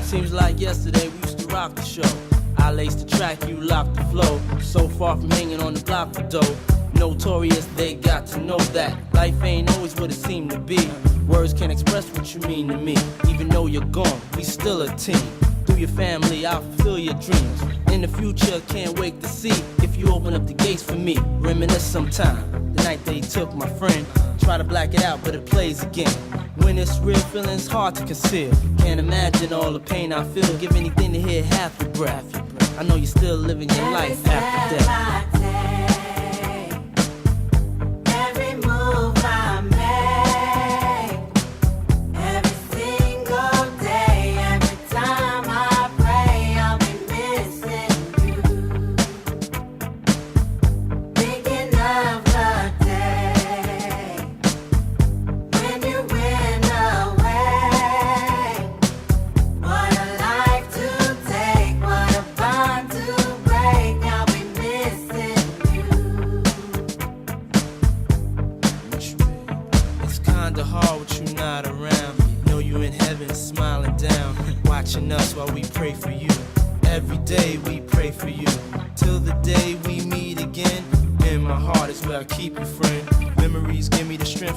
Seems like yesterday we used to rock the show. I laced the track, you locked the flow. So far from hanging on the block for dough. Notorious, they got to know that life ain't always what it seemed to be. Words can't express what you mean to me. Even though you're gone, we still a team. Through your family, I'll fulfill your dreams. In the future, can't wait to see if you open up the gates for me. Reminisce sometime, the night they took my friend. Try to black it out, but it plays again. When it's real, feeling's hard to conceal. Can't imagine all the pain I feel. Give anything to hear half your breath. I know you're still living your life after death. Hard with you not around. Know you in heaven smiling down, watching us while we pray for you. Every day we pray for you, till the day we meet again. In my heart is where I keep you, friend. Memories give me the strength